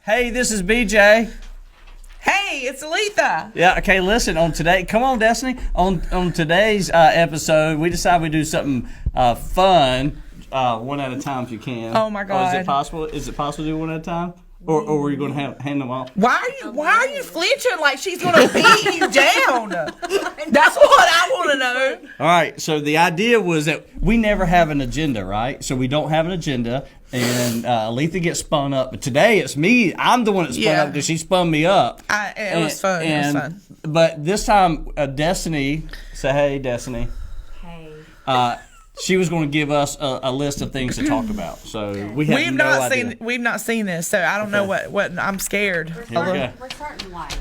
Hey, this is BJ. Hey, it's Aletha. Yeah, okay, listen, come on, Destiny. On today's episode, we decided we'd do something fun, one at a time if you can. Oh, my God. Is it possible? Is it possible to do one at a time? Or are you going to hand them off? Why are you flinching like she's going to beat you down? That's what I want to know. All right, so the idea was that we never have an agenda, right? So we don't have an agenda, and Aletha gets spun up. But today it's me. I'm the one that spun up because she spun me up. It was fun. But this time, Destiny, say hey, Destiny. Hey. She was going to give us a list of things to talk about. So we have no idea. We've not seen this, so I don't know what I'm scared. We're starting light.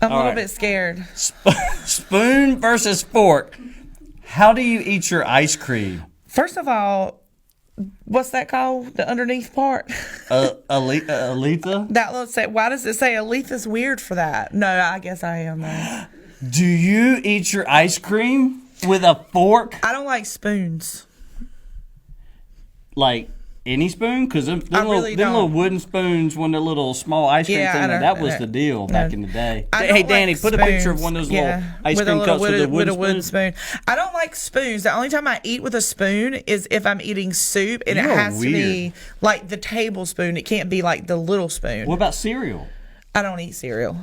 I'm a little bit scared. Spoon versus fork. How do you eat your ice cream? First of all, what's that called? The underneath part? Aletha? Why does it say Aletha's weird for that? No, I guess I am though. Do you eat your ice cream with a fork? I don't like spoons. Like any spoon? Because them really little don't. wooden spoons, when they're little small ice cream thing, that was the deal back in the day. Hey, Danny, put a picture of one of those little ice cream cups with a wooden spoon. I don't like spoons. The only time I eat with a spoon is if I'm eating soup, and it has to be like the tablespoon. It can't be like the little spoon. What about cereal? I don't eat cereal.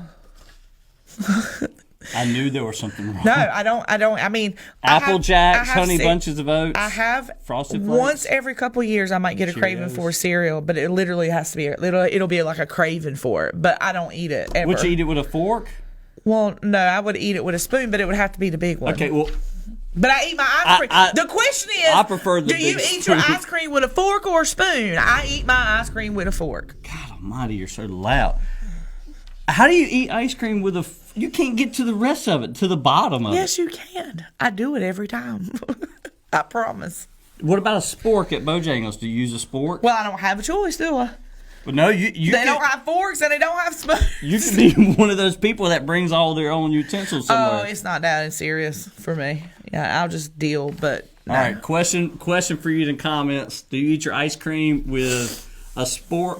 I knew there was something wrong. No, I don't. I mean, Apple Jacks, Honey Bunches of Oats. I have Frosted Flakes. Once every couple of years, I might get a craving for cereal, but it literally has to be. It'll be like a craving for it, but I don't eat it ever. Would you eat it with a fork? Well, no, I would eat it with a spoon, but it would have to be the big one. Okay, well. But I eat my ice cream. The question is, I prefer the do you eat your ice cream with a fork or a spoon? I eat my ice cream with a fork. God almighty, you're so loud. How do you eat ice cream with you can't get to the rest of it, to the bottom of it. Yes, you can. I do it every time. I promise. What about a spork at Bojangles? Do you use a spork? Well, I don't have a choice, do I? But no, they don't have forks and they don't have spoons. You could be one of those people that brings all their own utensils somewhere. Oh, it's not that serious for me. Yeah, I'll just deal, but no. All right, question for you in the comments. Do you eat your ice cream with a spoon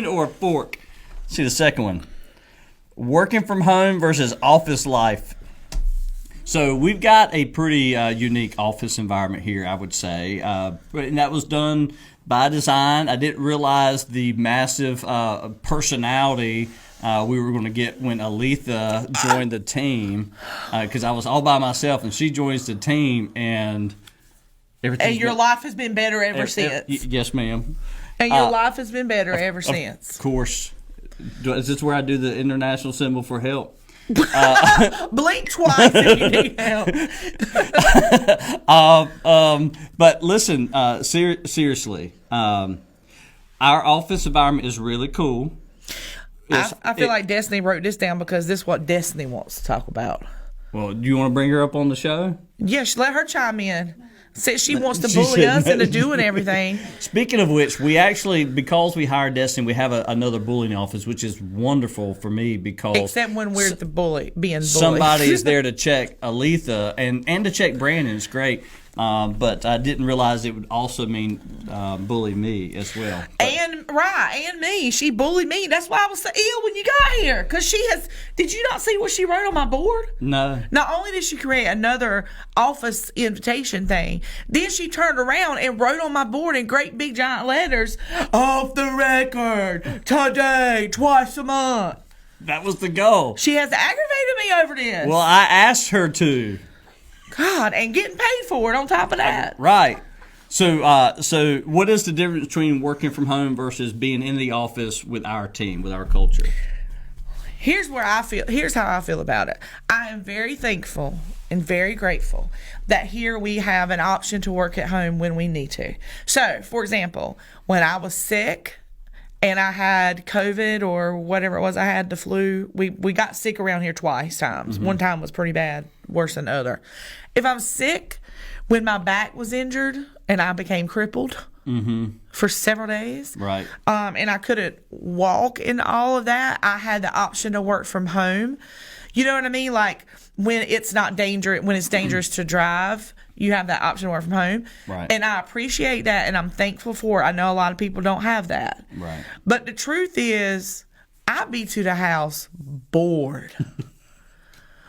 or a fork? See the second one. Working from home versus office life. So we've got a pretty unique office environment here, I would say. And that was done by design. I didn't realize the massive personality we were going to get when Aletha joined the team. Because I was all by myself, and she joins the team, and everything. And your life has been better ever since. Yes, ma'am. And your life has been better ever since. Of course. Is this where I do the international symbol for help? Blink twice if you need help. But listen, seriously, our office environment is really cool. I feel like Destiny wrote this down because this is what Destiny wants to talk about. Well, do you want to bring her up on the show? Yes, let her chime in. Says she wants to bully us into doing everything. Speaking of which, we actually, because we hired Destiny, we have another bullying office, which is wonderful for me because... Except when we're being bullied. Somebody is there to check Aletha and to check Brandon. It's great. But I didn't realize it would also mean bully me as well. And me. She bullied me. That's why I was so ill when you got here. Because did you not see what she wrote on my board? No. Not only did she create another office invitation thing, then she turned around and wrote on my board in great big giant letters, "Off the record, today, twice a month." That was the goal. She has aggravated me over this. Well, I asked her to. God, and getting paid for it on top of that. Right. So what is the difference between working from home versus being in the office with our team, with our culture? Here's how I feel about it. I am very thankful and very grateful that here we have an option to work at home when we need to. So, for example, when I was sick and I had COVID or whatever it was, I had the flu. We got sick around here twice times. Mm-hmm. One time was pretty bad, worse than the other. If I'm sick, when my back was injured and I became crippled for several days, right, and I couldn't walk and all of that, I had the option to work from home. You know what I mean? Like when it's not dangerous, when it's dangerous to drive, you have that option to work from home. Right. And I appreciate that, and I'm thankful for it. I know a lot of people don't have that. Right. But the truth is, I be to the house bored.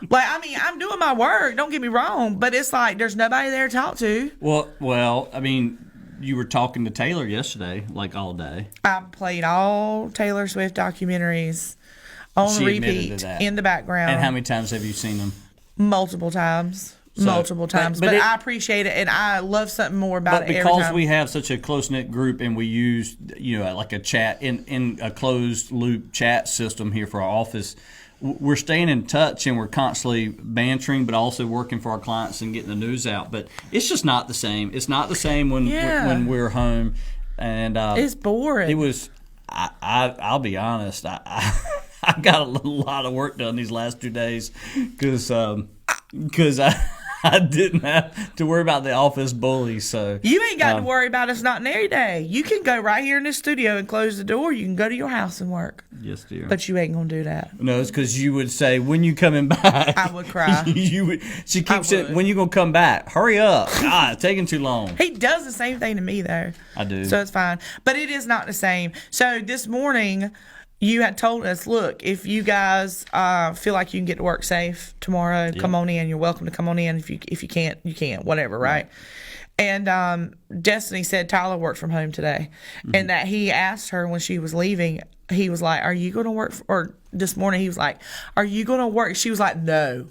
Like, I mean, I'm doing my work, don't get me wrong, but it's like there's nobody there to talk to. Well, I mean, you were talking to Taylor yesterday, like all day. I played all Taylor Swift documentaries on She admitted repeat to that. in the background. And how many times have you seen them? Multiple times. but But it- I appreciate it, and I love something more about But it every because time. we have such a close knit group and we use, like a chat in a closed loop chat system here for our office, we're staying in touch and we're constantly bantering, but also working for our clients and getting the news out. But it's just not the same. It's not the same when we're home. And It's boring. It was. I'll be honest. I got a lot of work done these last 2 days because I didn't have to worry about the office bullies. So You ain't got to worry about us not in every day. You can go right here in the studio and close the door. You can go to your house and work. yes, dear. But you ain't going to do that. No, it's because you would say, "When you coming back?" I would cry. you would. She keeps saying, would. "When you gonna come back? Hurry up! God, it's taking too long." He does the same thing to me, though. I do. So it's fine. But it is not the same. So this morning, you had told us, look, if you guys feel like you can get to work safe tomorrow, come on in. You're welcome to come on in. If you can't, you can't. Whatever, right? And Destiny said Tyler worked from home today, and that he asked her when she was leaving. He was like, "Are you going to work?" Or this morning, he was like, "Are you going to work?" She was like, "No,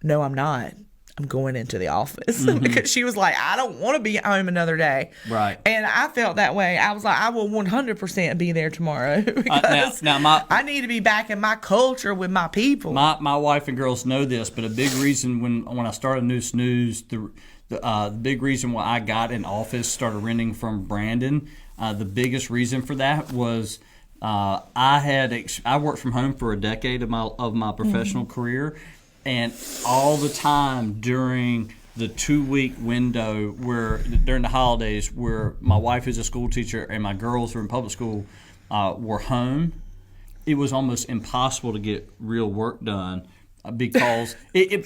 I'm not. I'm going into the office," because she was like, "I don't want to be at home another day." Right. And I felt that way. I was like, I will 100% be there tomorrow because I need to be back in my culture with my people. My wife and girls know this, but a big reason when I started New Snooze, the big reason why I got an office, started renting from Brandon, the biggest reason for that was I worked from home for a decade of my professional career, and all the time during the 2-week window where during the holidays where my wife is a school teacher and my girls were in public school were home, it was almost impossible to get real work done because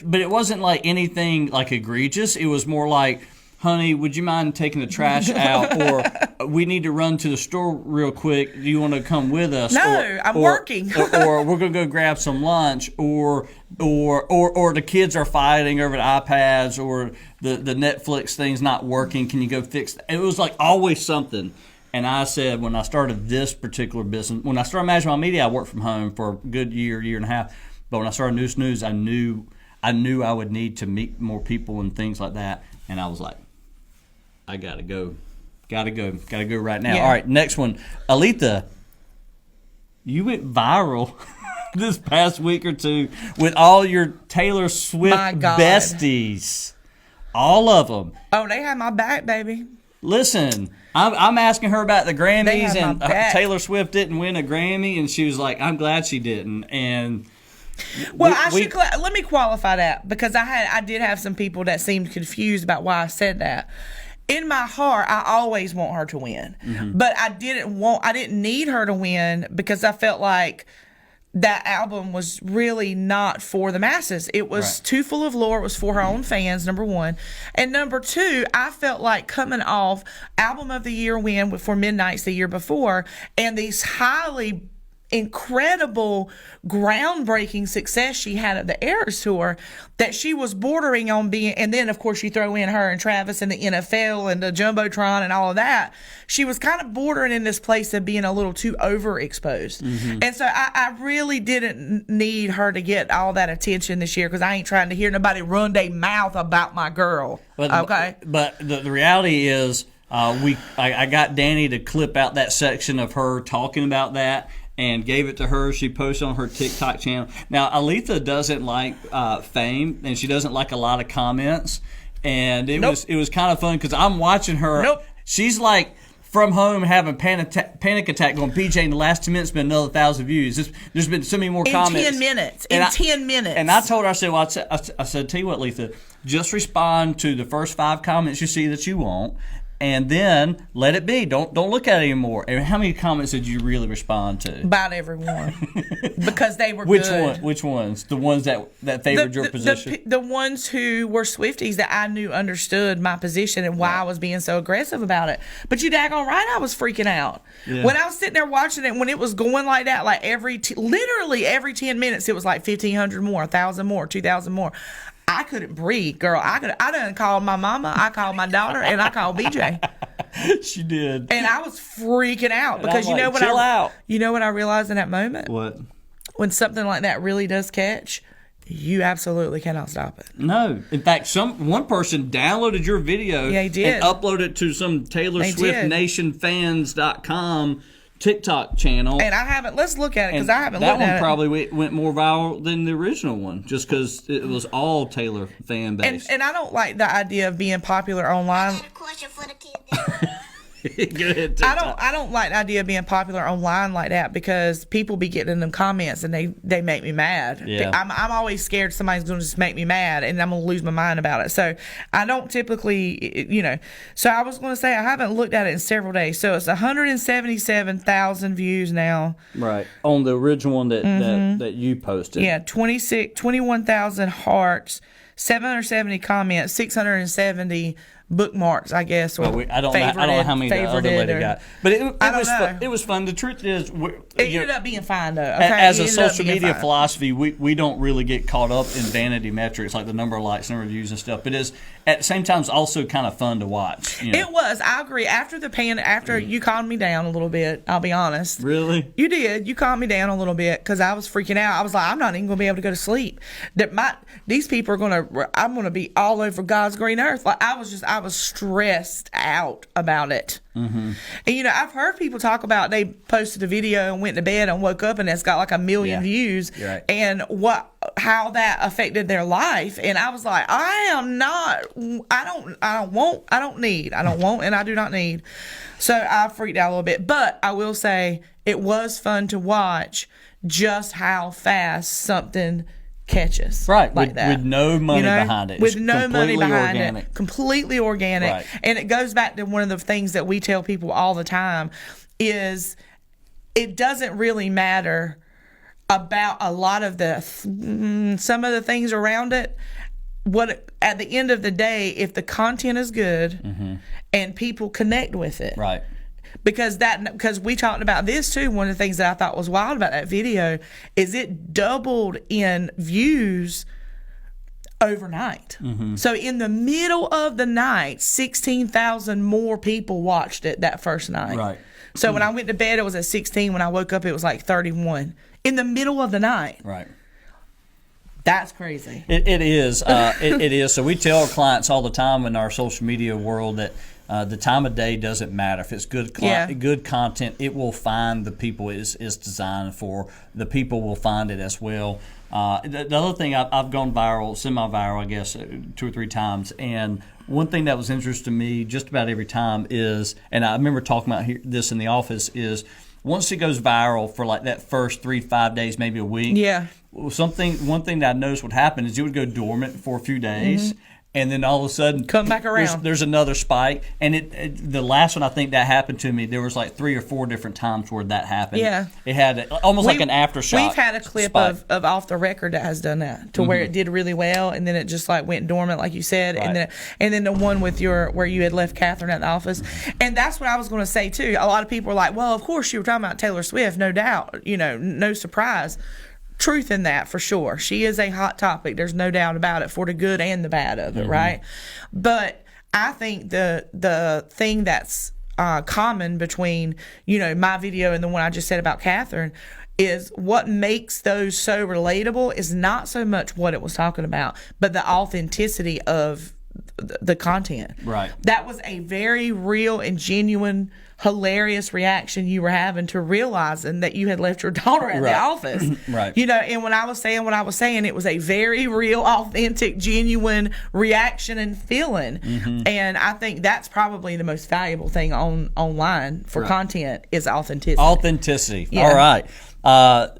but it wasn't like anything like egregious. It was more like, "Honey, would you mind taking the trash out?" Or, "We need to run to the store real quick. Do you want to come with us?" No, I'm working. or "We're going to go grab some lunch." Or the kids are fighting over the iPads, or the Netflix thing's not working. Can you go fix that? It was like always something. And I said, when I started this particular business, when I started Managing My Media, I worked from home for a good year and a half. But when I started New Snooze, I knew I would need to meet more people and things like that. And I was like, I gotta go right now. Yeah. All right, next one. Aletha, you went viral this past week or two with all your Taylor Swift My God. besties. All of them. Oh, they had my back, baby. Listen, I'm asking her about the They Grammys, have and my back. Taylor Swift didn't win a Grammy, and she was like, "I'm glad she didn't." And Well, let me qualify that because I did have some people that seemed confused about why I said that. In my heart, I always want her to win, but I didn't need her to win because I felt like that album was really not for the masses. It was too full of lore. It was for her own fans, number one. And number two, I felt like coming off Album of the Year win for Midnight's the year before, and these highly incredible, groundbreaking success she had at the Eras Tour, that she was bordering on being, and then of course you throw in her and Travis and the NFL and the Jumbotron and all of that, she was kind of bordering in this place of being a little too overexposed. And so I really didn't need her to get all that attention this year because I ain't trying to hear nobody run their mouth about my girl. Okay? But the reality is, I got Danny to clip out that section of her talking about that and gave it to her. She posted on her TikTok channel. Now, Aletha doesn't like fame, and she doesn't like a lot of comments. And it was kind of fun because I'm watching her. She's like from home having panic attack going, "PJ, in the last 2 minutes been another 1,000 views. There's been so many more comments. 10 minutes. And 10 minutes. And I told her, I said, tell you what, Letha, just respond to the first 5 comments you see that you want, and then let it be. Don't look at it anymore. And how many comments did you really respond to? About everyone, because they were Which good. Which ones? The ones that favored your position? The ones who were Swifties that I knew understood my position and why I was being so aggressive about it. But you daggone right, I was freaking out. Yeah. When I was sitting there watching it, when it was going like that, like literally every 10 minutes, it was like 1,500 more, 1,000 more, 2,000 more. I couldn't breathe, girl. I done called my mama, I called my daughter, and I called BJ. She did. And I was freaking out because I'm you know like, what chill out. You know what I realized in that moment? What? When something like that really does catch, you absolutely cannot stop it. No. In fact, one person downloaded your video Yeah, he did. and uploaded it to some Taylor They Swift did. NationFans.com TikTok channel. And I haven't. Let's look at it because And I haven't that looked one at it. probably went more viral than the original one, just because it was all Taylor fan base. And I don't like the idea of being popular online. got a question for the kids. Go ahead, TikTok. I don't like the idea of being popular online like that because people be getting in them comments and they make me mad. Yeah. I'm always scared somebody's going to just make me mad and I'm going to lose my mind about it. So I don't typically, So I was going to say I haven't looked at it in several days. So it's 177,000 views now. Right on the original one that you posted. Yeah, 21,000 hearts, 770 comments, 670 bookmarks, I guess. Or Well, I don't know how many the other lady got, but it I don't was know. fun. It was fun. The truth is, It ended up being fine though. Okay? as a It ended up social being media fine. philosophy, we don't really get caught up in vanity metrics like the number of likes, number of views, and stuff. But it's at the same time, it's also kind of fun to watch. It was. I agree. After you calmed me down a little bit, I'll be honest. Really? You did. You calmed me down a little bit because I was freaking out. I was like, I'm not even going to be able to go to sleep. These people are going to. I'm going to be all over God's green earth. Like I was stressed out about it. Mm-hmm. And I've heard people talk about they posted a video and went to bed and woke up and it's got like 1 million views. You're right. And how that affected their life. And I was like, I don't want, and I do not need. So I freaked out a little bit. But I will say it was fun to watch just how fast something catches. Right, like with- that. with no money behind it. With It's no money completely behind organic. it. Completely organic. Right. And it goes back to one of the things that we tell people all the time is it doesn't really matter about a lot of some of the things around it. At the end of the day, if the content is good and people connect with it, Right. because we talked about this too. One of the things that I thought was wild about that video is it doubled in views overnight. So in the middle of the night, 16,000 more people watched it that first night. Right. So when I went to bed, it was at 16. When I woke up, it was like 31 in the middle of the night. Right. That's crazy. It is. It is. So we tell our clients all the time in our social media world that the time of day doesn't matter. If it's good good content, it will find the people it's designed for. The people will find it as well. The other thing, I've gone viral, semi-viral, I guess, 2 or 3 times. And one thing that was interesting to me just about every time is, and I remember talking about this in the office, is once it goes viral for like that first 3 to 5 days, maybe a week. Yeah. One thing that I noticed would happen is it would go dormant for a few days, and then all of a sudden Come back around. There's another spike, and the last one I think that happened to me. There was like 3 or 4 different times where that happened. Yeah. it had almost like an aftershock. We've had a clip spike. of Off the Record that has done that to where it did really well, and then it just like went dormant, like you said, Right. and then the one with where you had left Catherine at the office, and that's what I was going to say too. A lot of people were like, "Well, of course you were talking about Taylor Swift, no doubt, no surprise." Truth in that for sure. She is a hot topic. There's no doubt about it, for the good and the bad of it, right? But I think the thing that's common between my video and the one I just said about Catherine is what makes those so relatable is not so much what it was talking about, but the authenticity of the content. Right. That was a very real and genuine, hilarious reaction you were having to realizing that you had left your daughter at the Right. office. Right. And when I was saying what I was saying, it was a very real, authentic, genuine reaction and feeling. And I think that's probably the most valuable thing online for content is authenticity. Authenticity. Yeah. All right.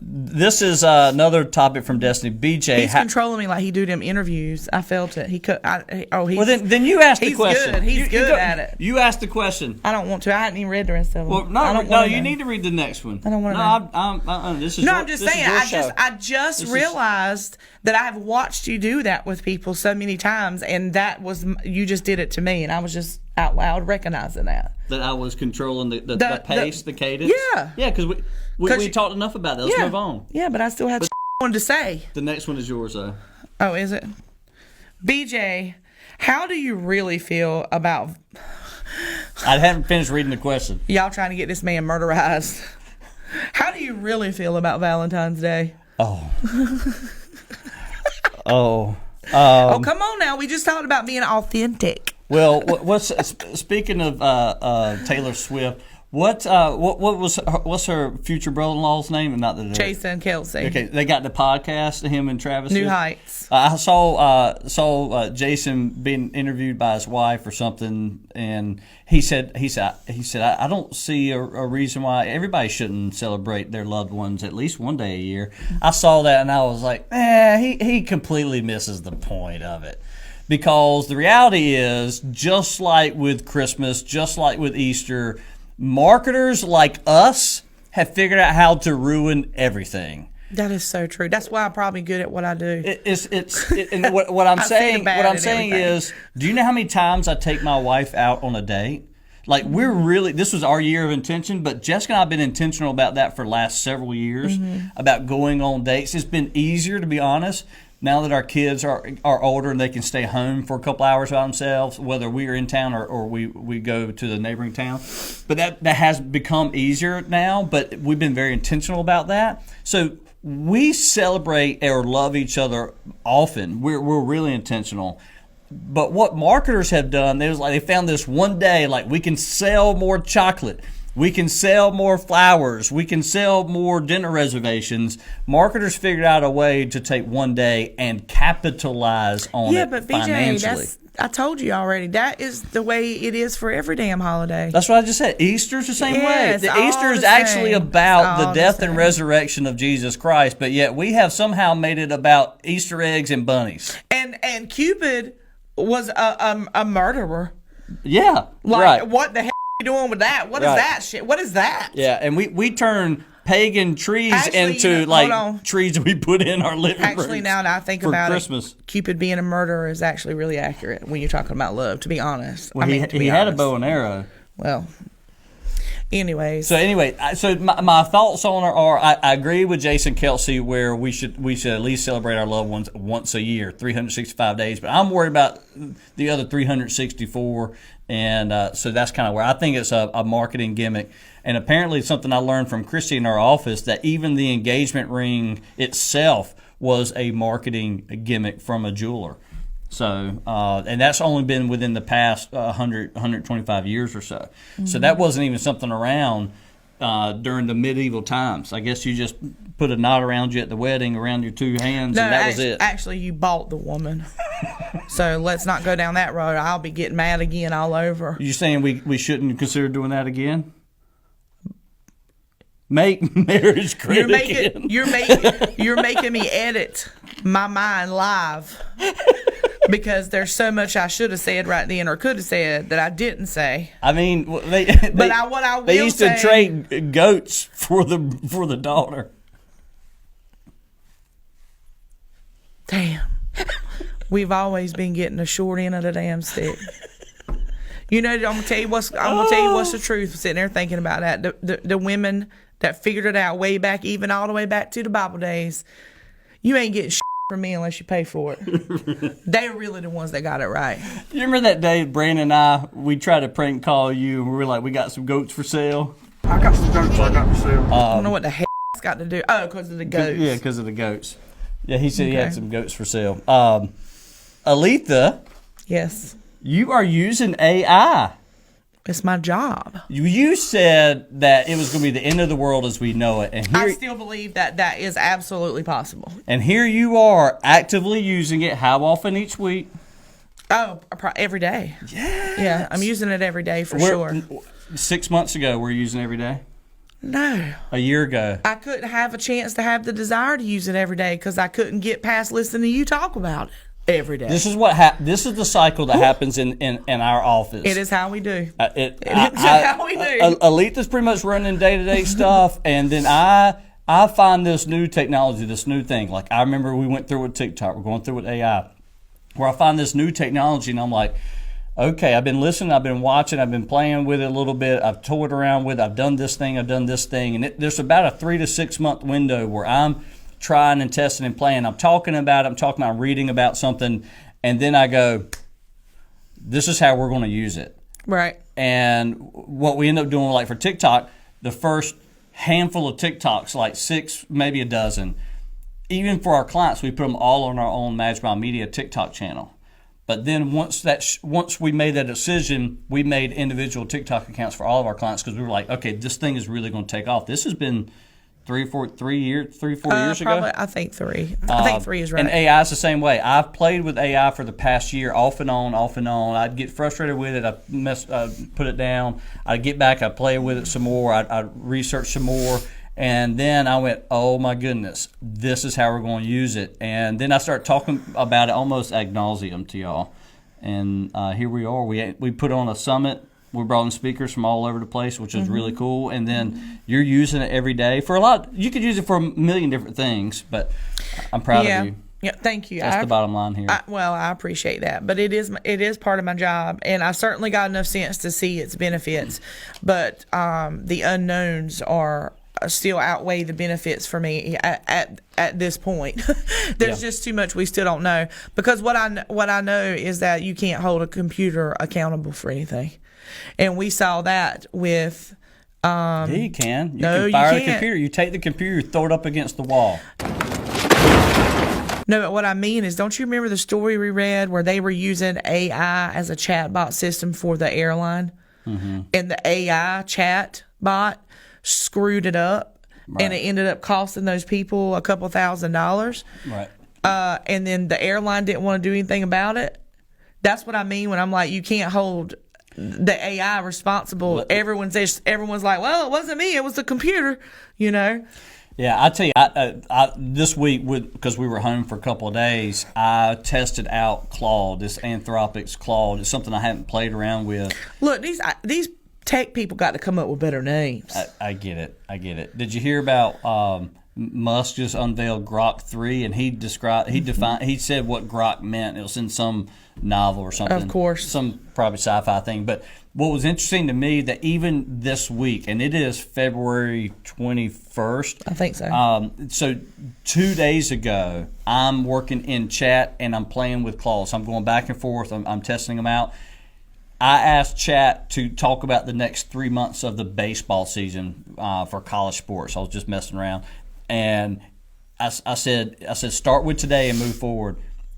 This is another topic from Destiny. BJ, He's controlling me like he do them interviews. I felt it. He could. He's, well, then you ask the he's question. good. He's You good go- at it. You ask the question. I don't want to. I hadn't even read the rest of them. Well, I don't no, wanna you know. need to read the next one. I don't wanna know. This is No, your, I'm just this is saying. your I show. just realized that I have watched you do that with people so many times, and that was you just did it to me, and I was just out loud recognizing that. That I was controlling the pace, the cadence. Yeah. Yeah, because we 'Cause you- talked enough about that. Let's move on. Yeah, but I still had wanted to say. The next one is yours, though. Oh, is it? BJ, how do you really feel about I haven't finished reading the question. y'all trying to get this man murderized? How do you really feel about Valentine's Day? Oh. Oh. Oh, come on now. We just talked about being authentic. Well, speaking of Taylor Swift, what's her future brother-in-law's name? Not that Jason Kelsey. Okay, they got the podcast, him and Travis. New Heights. I saw Jason being interviewed by his wife or something, and he said I don't see a reason why everybody shouldn't celebrate their loved ones at least one day a year. I saw that and I was like, he completely misses the point of it. Because the reality is, just like with Christmas, just like with Easter, marketers like us have figured out how to ruin everything. That is so true. That's why I'm probably good at what I do. And what I'm I see the saying, bad what I'm in saying everything. is, do you know how many times I take my wife out on a date? Like this was our year of intention, but Jessica and I have been intentional about that for the last several years, about going on dates. It's been easier, to be honest, now that our kids are older and they can stay home for a couple hours by themselves, whether we are in town or we go to the neighboring town. But that has become easier now, but we've been very intentional about that. So we celebrate or love each other often. We're really intentional. But what marketers have done, they found this one day, like, we can sell more chocolate, we can sell more flowers, we can sell more dinner reservations. Marketers figured out a way to take one day and capitalize on it but BJ, financially. I told you already. That is the way it is for every damn holiday. That's what I just said. Easter's the same Yes, way. all Easter is the actually same. about It's the all death the and same. resurrection of Jesus Christ, but yet we have somehow made it about Easter eggs and bunnies. And Cupid was a murderer. Yeah, Like, right. what the hell are you doing with that? What is Right. that shit? What is that? Yeah, and we turn pagan trees Actually, into hold on. like trees we put in our living rooms. Actually, now that I think for about Christmas. it, Cupid being a murderer is actually really accurate when you're talking about love, to be honest. Well, to he be had a honest. bow and arrow. Well, anyways. So anyway, my thoughts on it are I agree with Jason Kelsey where we should at least celebrate our loved ones once a year, 365 days. But I'm worried about the other 364, and so that's kind of where I think it's a marketing gimmick. And apparently, something I learned from Christy in our office that even the engagement ring itself was a marketing gimmick from a jeweler. So, and that's only been within the past 125 years or so. Mm-hmm. So that wasn't even something around during the medieval times. I guess you just put a knot around you at the wedding around your two hands, and that was it. Actually, you bought the woman. So let's not go down that road. I'll be getting mad again all over. You saying we shouldn't consider doing that again? Make marriage great again. You're making me edit my mind live because there's so much I should have said right then or could have said that I didn't say. I mean, what I will used to say- trade goats for the daughter. Damn. We've always been getting the short end of the damn stick. You know, I'm gonna tell you what's the truth. Sitting there thinking about that, the women that figured it out way back, even all the way back to the Bible days. You ain't getting shit from me unless you pay for it. They're really the ones that got it right. You remember that day Brandon and I, we tried to prank call you and we were like, we got some goats for sale? I got some goats I got for sale. I don't know what the hell it's got to do. Oh, because of the goats. Yeah, because of the goats. Yeah, he said he Okay. had some goats for sale. Aletha, Yes. you are using AI. It's my job. You said that it was going to be the end of the world as we know it. And I here, still believe that is absolutely possible. and here you are actively using it. How often each week? Oh, every day. Yes. Yeah, I'm using it every day for We're- sure. 6 months ago, we're using it every day. No. a year ago? I couldn't have a chance to have the desire to use it every day because I couldn't get past listening to you talk about it every day. This is this is the cycle that happens in our office. It is how we do. It is how we do. Alita's pretty much running day-to-day stuff, and then I find this new technology, this new thing. Like, I remember we went through with TikTok, we're going through with AI, where I find this new technology, and I'm like, okay, I've been listening, I've been watching, I've been playing with it a little bit, I've toyed around with it, I've done this thing, and there's about a 3 to 6 month window where I'm trying and testing and playing. I'm talking about it, I'm reading about something, and then I go, this is how we're going to use it. Right. And what we end up doing, like for TikTok, the first handful of TikToks, like 6, maybe a dozen, even for our clients, we put them all on our own Managed by Media TikTok channel. But then once we made that decision, we made individual TikTok accounts for all of our clients because we were like, okay, this thing is really going to take off. This has been 3 or 4 years Probably, ago. I think 3. I think 3 is right. And AI is the same way. I've played with AI for the past year, off and on. I'd get frustrated with it. I'd put it down. I'd get back. I'd play with it some more. I'd research some more. And then I went, oh my goodness, this is how we're going to use it. And then I started talking about it almost ad nauseum to y'all. And here we are. We put on a summit. We brought in speakers from all over the place, which is really cool. And then you're using it every day for a lot. You could use it for a million different things, but I'm proud of you. Yeah, thank you. That's the bottom line here. I appreciate that, but it is part of my job, and I certainly got enough sense to see its benefits. But the unknowns are still outweigh the benefits for me at this point. There's just too much we still don't know, because what I know is that you can't hold a computer accountable for anything, and we saw that with. Yeah, you can. You no, can fire you the can't. computer. You take the computer, you throw it up against the wall. No, but what I mean is, don't you remember the story we read where they were using AI as a chatbot system for the airline, and the AI chat bot screwed it up, and it ended up costing those people a couple $1,000s. Right. And then the airline didn't want to do anything about it. That's what I mean when I'm like, you can't hold the AI responsible. Everyone's like, well, it wasn't me, it was the computer, you know. Yeah, I tell you, I this week, because we were home for a couple of days, I tested out Claude, this Anthropic's Claude. It's something I haven't played around with. Look, these tech people got to come up with better names. I get it. Did you hear about Musk just unveiled Grok 3, and he said what Grok meant. It was in some novel or something. Of course. Some probably sci-fi thing. But what was interesting to me, that even this week, and it is February 21st. I think so. So 2 days ago, I'm working in chat and I'm playing with Claude. So I'm going back and forth. I'm testing them out. I asked chat to talk about the next 3 months of the baseball season for college sports. I was just messing around. And I said, start with today and move forward.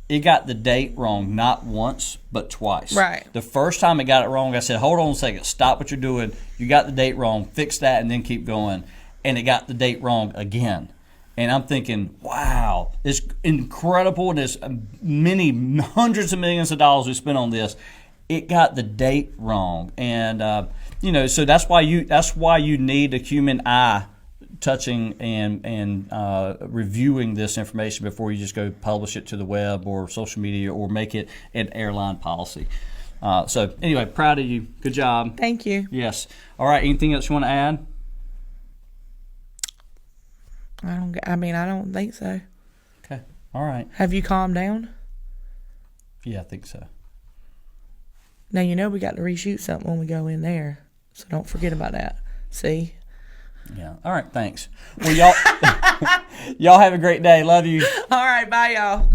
It got the date wrong, not once, but twice. Right. The first time it got it wrong, I said, hold on a second, stop what you're doing. You got the date wrong, fix that, and then keep going. And it got the date wrong again. And I'm thinking, wow, it's incredible. And there's many hundreds of millions of dollars we spent on this. It got the date wrong. And, so that's why you need a human eye touching and reviewing this information before you just go publish it to the web or social media or make it an airline policy. So anyway, proud of you. Good job. Thank you. Yes. All right. Anything else you want to add? I don't think so. Okay. All right. Have you calmed down? Yeah, I think so. Now you know we got to reshoot something when we go in there, so don't forget about that. See? Yeah. All right. Thanks. Well, y'all have a great day. Love you. All right. Bye, y'all.